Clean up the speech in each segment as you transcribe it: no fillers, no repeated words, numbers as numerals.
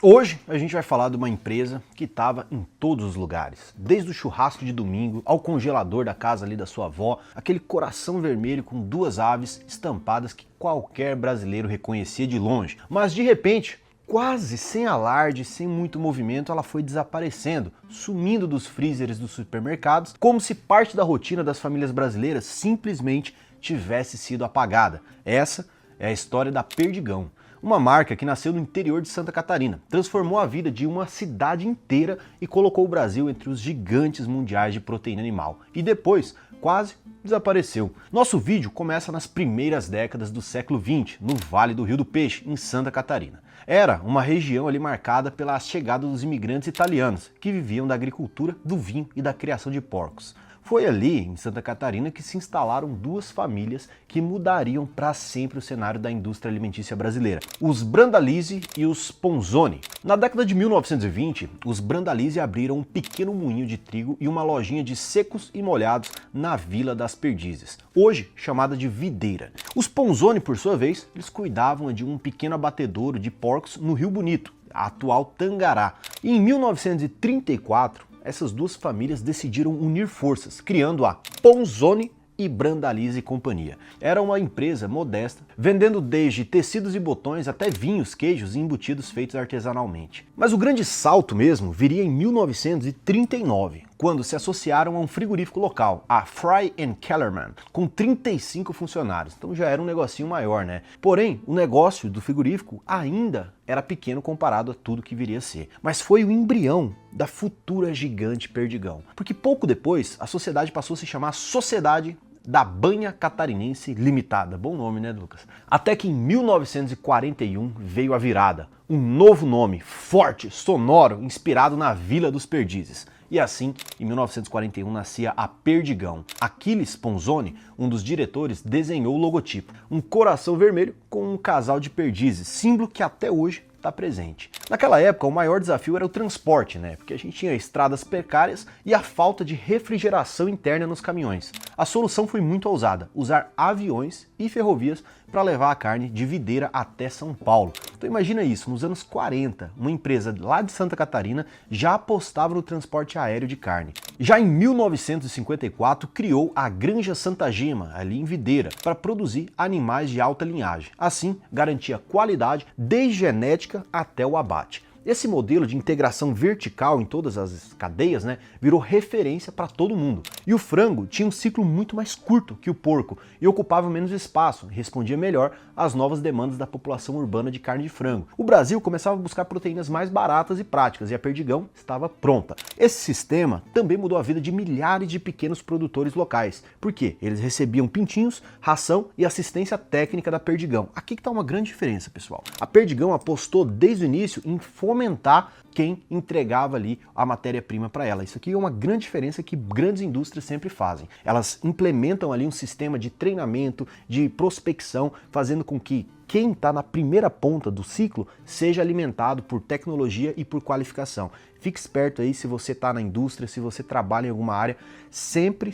Hoje a gente vai falar de uma empresa que estava em todos os lugares, desde o churrasco de domingo ao congelador da casa ali da sua avó, aquele coração vermelho com duas aves estampadas que qualquer brasileiro reconhecia de longe. Mas de repente, quase sem alarde, sem muito movimento, ela foi desaparecendo, sumindo dos freezers dos supermercados, como se parte da rotina das famílias brasileiras simplesmente tivesse sido apagada. Essa é a história da Perdigão. Uma marca que nasceu no interior de Santa Catarina, transformou a vida de uma cidade inteira e colocou o Brasil entre os gigantes mundiais de proteína animal. E depois, quase desapareceu. Nosso vídeo começa nas primeiras décadas do século XX, no Vale do Rio do Peixe, em Santa Catarina. Era uma região ali marcada pela chegada dos imigrantes italianos, que viviam da agricultura, do vinho e da criação de porcos. Foi ali, em Santa Catarina, que se instalaram duas famílias que mudariam para sempre o cenário da indústria alimentícia brasileira, os Brandalize e os Ponzoni. Na década de 1920, os Brandalize abriram um pequeno moinho de trigo e uma lojinha de secos e molhados na Vila das Perdizes, hoje chamada de Videira. Os Ponzoni, por sua vez, eles cuidavam de um pequeno abatedouro de porcos no Rio Bonito, a atual Tangará. E em 1934, essas duas famílias decidiram unir forças, criando a Ponzoni e Brandalize Companhia. Era uma empresa modesta, vendendo desde tecidos e botões até vinhos, queijos e embutidos feitos artesanalmente. Mas o grande salto mesmo viria em 1939, quando se associaram a um frigorífico local, a Fry & Kellerman, com 35 funcionários. Então já era um negocinho maior, né? Porém, o negócio do frigorífico ainda era pequeno comparado a tudo que viria a ser. Mas foi o embrião da futura gigante Perdigão. Porque pouco depois, a sociedade passou a se chamar Sociedade da Banha Catarinense Limitada. Bom nome, né, Lucas? Até que em 1941 veio a virada. Um novo nome, forte, sonoro, inspirado na Vila dos Perdizes. E assim, em 1941, nascia a Perdigão. Achilles Ponzoni, um dos diretores, desenhou o logotipo. Um coração vermelho com um casal de perdizes, símbolo que até hoje está presente. Naquela época, o maior desafio era o transporte, né? Porque a gente tinha estradas precárias e a falta de refrigeração interna nos caminhões. A solução foi muito ousada, usar aviões e ferrovias para levar a carne de Videira até São Paulo. Então imagina isso, nos anos 40, uma empresa lá de Santa Catarina já apostava no transporte aéreo de carne. Já em 1954, criou a Granja Santa Gema, ali em Videira, para produzir animais de alta linhagem. Assim, garantia qualidade desde genética até o abate. Esse modelo de integração vertical em todas as cadeias, né, virou referência para todo mundo. E o frango tinha um ciclo muito mais curto que o porco e ocupava menos espaço, respondia melhor às novas demandas da população urbana de carne de frango. O Brasil começava a buscar proteínas mais baratas e práticas e a Perdigão estava pronta. Esse sistema também mudou a vida de milhares de pequenos produtores locais, porque eles recebiam pintinhos, ração e assistência técnica da Perdigão. Aqui que está uma grande diferença, pessoal. A Perdigão apostou desde o início em fomentar quem entregava ali a matéria-prima para ela. Isso aqui é uma grande diferença que grandes indústrias sempre fazem. Elas implementam ali um sistema de treinamento, de prospecção, fazendo com que quem está na primeira ponta do ciclo seja alimentado por tecnologia e por qualificação. Fique esperto aí se você está na indústria, se você trabalha em alguma área, sempre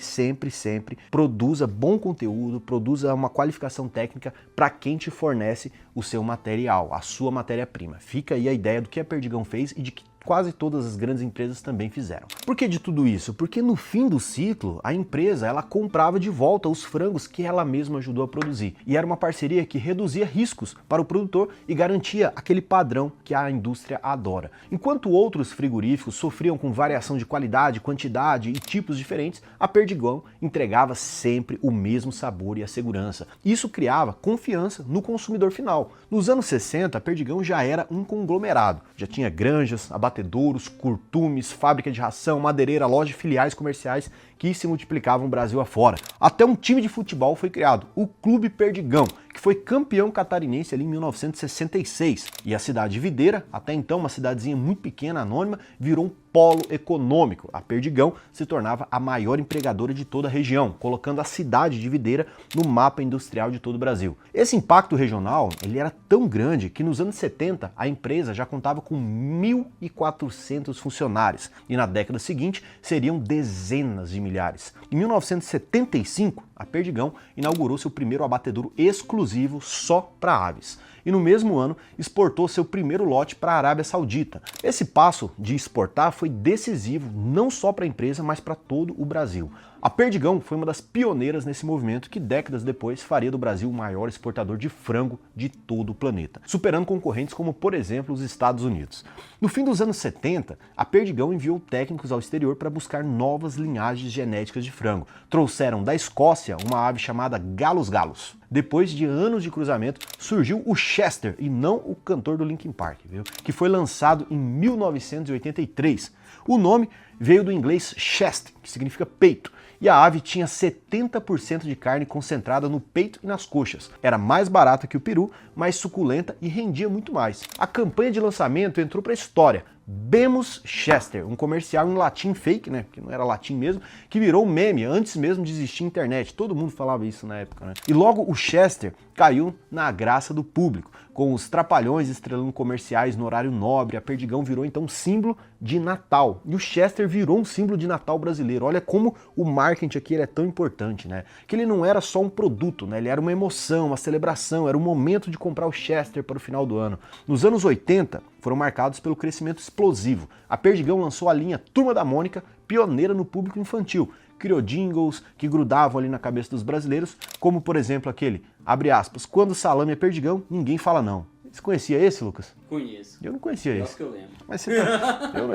produza bom conteúdo, produza uma qualificação técnica para quem te fornece o seu material, a sua matéria-prima. Fica aí a ideia do que a Perdigão fez e de que quase todas as grandes empresas também fizeram. Por que de tudo isso? Porque no fim do ciclo, a empresa ela comprava de volta os frangos que ela mesma ajudou a produzir. E era uma parceria que reduzia riscos para o produtor e garantia aquele padrão que a indústria adora. Enquanto outros frigoríficos sofriam com variação de qualidade, quantidade e tipos diferentes, a Perdigão entregava sempre o mesmo sabor e a segurança. Isso criava confiança no consumidor final. Nos anos 60, a Perdigão já era um conglomerado. Já tinha granjas, abatedouros, curtumes, fábrica de ração, madeireira, loja de filiais comerciais que se multiplicavam Brasil afora. Até um time de futebol foi criado, o Clube Perdigão, que foi campeão catarinense ali em 1966. E a cidade de Videira, até então uma cidadezinha muito pequena, anônima, virou um polo econômico. A Perdigão se tornava a maior empregadora de toda a região, colocando a cidade de Videira no mapa industrial de todo o Brasil. Esse impacto regional ele era tão grande que nos anos 70 a empresa já contava com 1.400 funcionários e na década seguinte seriam dezenas de milhares. Em 1975, a Perdigão inaugurou seu primeiro abatedouro exclusivo só para aves. e no mesmo ano exportou seu primeiro lote para a Arábia Saudita. Esse passo de exportar foi decisivo não só para a empresa, mas para todo o Brasil. A Perdigão foi uma das pioneiras nesse movimento que décadas depois faria do Brasil o maior exportador de frango de todo o planeta, superando concorrentes como, por exemplo, os Estados Unidos. No fim dos anos 70, a Perdigão enviou técnicos ao exterior para buscar novas linhagens genéticas de frango. Trouxeram da Escócia uma ave chamada Galus Galus. Depois de anos de cruzamento, surgiu o Chester, e não o cantor do Linkin Park, viu? Que foi lançado em 1983. O nome veio do inglês chest, que significa peito, e a ave tinha 70% de carne concentrada no peito e nas coxas. Era mais barata que o peru, mais suculenta e rendia muito mais. A campanha de lançamento entrou para a história. Bemus Chester, um comercial em latim fake, né, que não era latim mesmo, que virou um meme antes mesmo de existir internet. Todo mundo falava isso na época, né? E logo o Chester caiu na graça do público, com os Trapalhões estrelando comerciais no horário nobre. A Perdigão virou então símbolo de Natal. E o Chester virou um símbolo de Natal brasileiro. Olha como o marketing aqui ele é tão importante, né? Que ele não era só um produto, né? Ele era uma emoção, uma celebração, era o momento de comprar o Chester para o final do ano. Nos anos 80, foram marcados pelo crescimento explosivo. A Perdigão lançou a linha Turma da Mônica, pioneira no público infantil. Criou jingles que grudavam ali na cabeça dos brasileiros, como por exemplo aquele, abre aspas, quando o salame é Perdigão, ninguém fala não. Você conhecia esse, Lucas? Conheço. Eu não conhecia esse. Que eu lembro. Mas você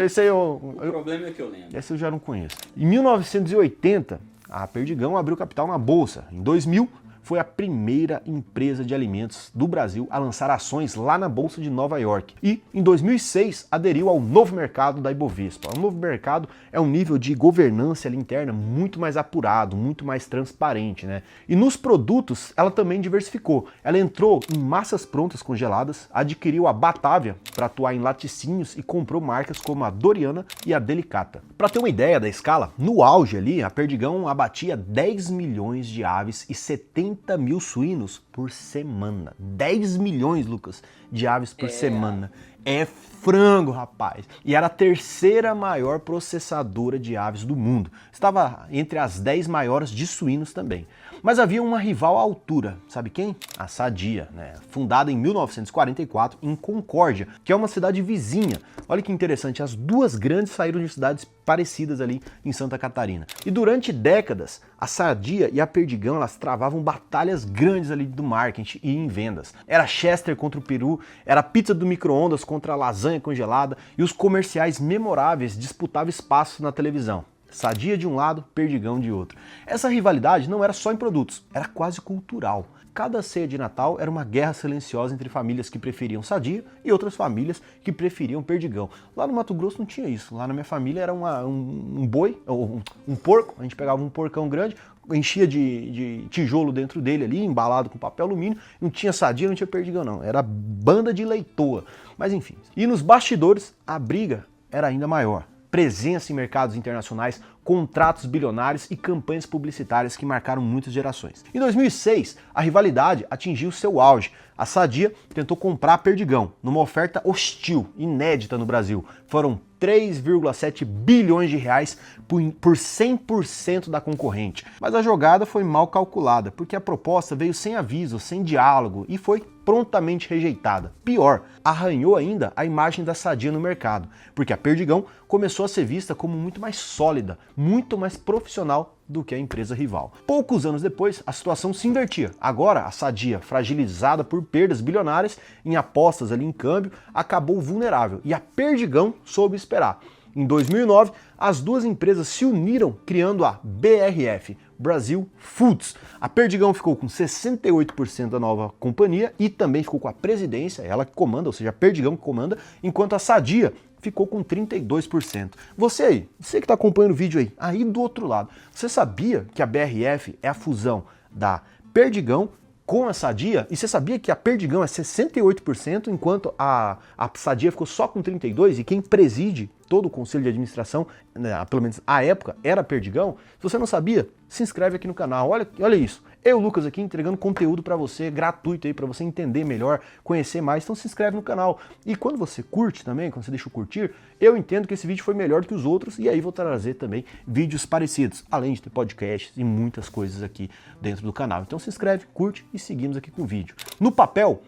esse aí o problema é que eu lembro. Esse eu já não conheço. Em 1980, a Perdigão abriu capital na Bolsa. Em 2000, foi a primeira empresa de alimentos do Brasil a lançar ações lá na Bolsa de Nova York. E, em 2006, aderiu ao novo mercado da Ibovespa. O novo mercado é um nível de governança ali interna muito mais apurado, muito mais transparente, né? E nos produtos, ela também diversificou. Ela entrou em massas prontas congeladas, adquiriu a Batavia para atuar em laticínios e comprou marcas como a Doriana e a Delicata. Para ter uma ideia da escala, no auge ali, a Perdigão abatia 10 milhões de aves e 70 mil suínos por semana. 10 milhões, Lucas, de aves por semana. É frango, rapaz. E era a terceira maior processadora de aves do mundo. Estava entre as 10 maiores de suínos também. Mas havia uma rival à altura. Sabe quem? A Sadia, né? Fundada em 1944 em Concórdia, que é uma cidade vizinha. Olha que interessante, as duas grandes saíram de cidades parecidas ali em Santa Catarina. E durante décadas, a Sadia e a Perdigão, elas travavam batalhas grandes ali do marketing e em vendas. Era Chester contra o peru, era pizza do micro-ondas contra a lasanha congelada, e os comerciais memoráveis disputavam espaço na televisão. Sadia de um lado, Perdigão de outro. Essa rivalidade não era só em produtos, era quase cultural. Cada ceia de Natal era uma guerra silenciosa entre famílias que preferiam Sadia e outras famílias que preferiam Perdigão. Lá no Mato Grosso não tinha isso. Lá na minha família era um boi, ou um porco. A gente pegava um porcão grande, enchia de tijolo dentro dele ali, embalado com papel alumínio. Não tinha Sadia, não tinha Perdigão não. Era banda de leitoa. Mas enfim. E nos bastidores, a briga era ainda maior. Presença em mercados internacionais, contratos bilionários e campanhas publicitárias que marcaram muitas gerações. Em 2006, a rivalidade atingiu seu auge. A Sadia tentou comprar a Perdigão, numa oferta hostil, inédita no Brasil. Foram 3,7 bilhões de reais por 100% da concorrente. Mas a jogada foi mal calculada, porque a proposta veio sem aviso, sem diálogo e foi prontamente rejeitada. Pior, arranhou ainda a imagem da Sadia no mercado, porque a Perdigão começou a ser vista como muito mais sólida, muito mais profissional do que a empresa rival. Poucos anos depois, a situação se invertia. Agora, a Sadia, fragilizada por perdas bilionárias em apostas ali em câmbio, acabou vulnerável e a Perdigão soube esperar. Em 2009, as duas empresas se uniram criando a BRF, Brasil Foods. A Perdigão ficou com 68% da nova companhia e também ficou com a presidência, ela que comanda, ou seja, a Perdigão que comanda, enquanto a Sadia ficou com 32%. Você que está acompanhando o vídeo aí do outro lado, você sabia que a BRF é a fusão da Perdigão com a Sadia? E você sabia que a Perdigão é 68%, enquanto a Sadia ficou só com 32%? E quem preside todo o conselho de administração, né, pelo menos à época, era a Perdigão? Se você não sabia, se inscreve aqui no canal. Olha isso. Eu, Lucas, aqui entregando conteúdo para você, gratuito aí, para você entender melhor, conhecer mais. Então se inscreve no canal. E quando você curte também, quando você deixa o curtir, eu entendo que esse vídeo foi melhor que os outros e aí vou trazer também vídeos parecidos, além de ter podcasts e muitas coisas aqui dentro do canal. Então se inscreve, curte e seguimos aqui com o vídeo. No papel,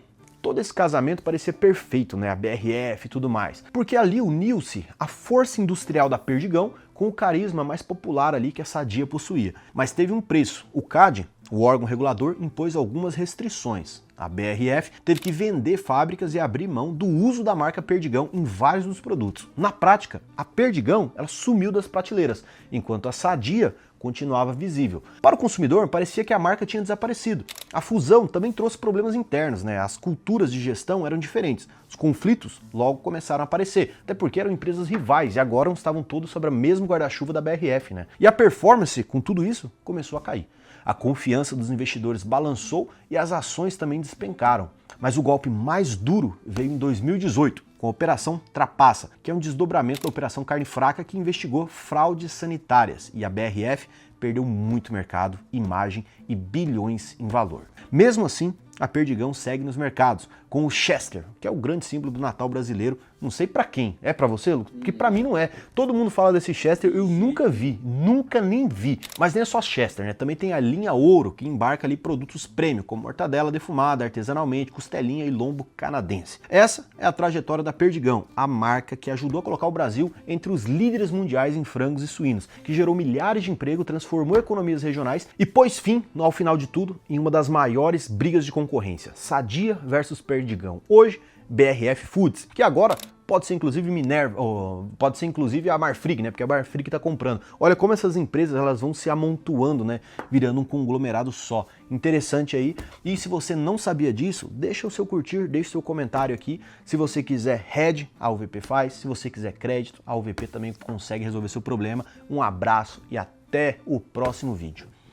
todo esse casamento parecia perfeito, né? A BRF e tudo mais. Porque ali uniu-se a força industrial da Perdigão com o carisma mais popular ali que a Sadia possuía. Mas teve um preço. O CAD, o órgão regulador, impôs algumas restrições. A BRF teve que vender fábricas e abrir mão do uso da marca Perdigão em vários dos produtos. Na prática, a Perdigão ela sumiu das prateleiras, enquanto a Sadia continuava visível. Para o consumidor, parecia que a marca tinha desaparecido. A fusão também trouxe problemas internos, né? As culturas de gestão eram diferentes. Os conflitos logo começaram a aparecer, até porque eram empresas rivais e agora estavam todos sob o mesmo guarda-chuva da BRF, né? E a performance, com tudo isso, começou a cair. A confiança dos investidores balançou e as ações também despencaram. Mas o golpe mais duro veio em 2018, com a Operação Trapaça, que é um desdobramento da Operação Carne Fraca que investigou fraudes sanitárias, e a BRF perdeu muito mercado, imagem e bilhões em valor. Mesmo assim, a Perdigão segue nos mercados, com o Chester, que é o grande símbolo do Natal brasileiro. Não sei pra quem. É pra você, Lucas? Porque pra mim não é. Todo mundo fala desse Chester, eu nunca vi, nunca nem vi. Mas nem é só Chester, né? Também tem a linha Ouro, que embarca ali produtos premium, como mortadela defumada artesanalmente, costelinha e lombo canadense. Essa é a trajetória da Perdigão, a marca que ajudou a colocar o Brasil entre os líderes mundiais em frangos e suínos, que gerou milhares de empregos, transformou economias regionais e pôs fim, ao final de tudo, em uma das maiores brigas de concorrência, Sadia versus Perdigão. Hoje, BRF Foods, que agora pode ser inclusive Minerva, pode ser inclusive a Marfrig, né? Porque é a Marfrig que está comprando. Olha como essas empresas elas vão se amontoando, né? Virando um conglomerado só. Interessante aí. E se você não sabia disso, deixa o seu curtir, deixa o seu comentário aqui. Se você quiser hedge, a UVP faz. Se você quiser crédito, a UVP também consegue resolver seu problema. Um abraço e até o próximo vídeo.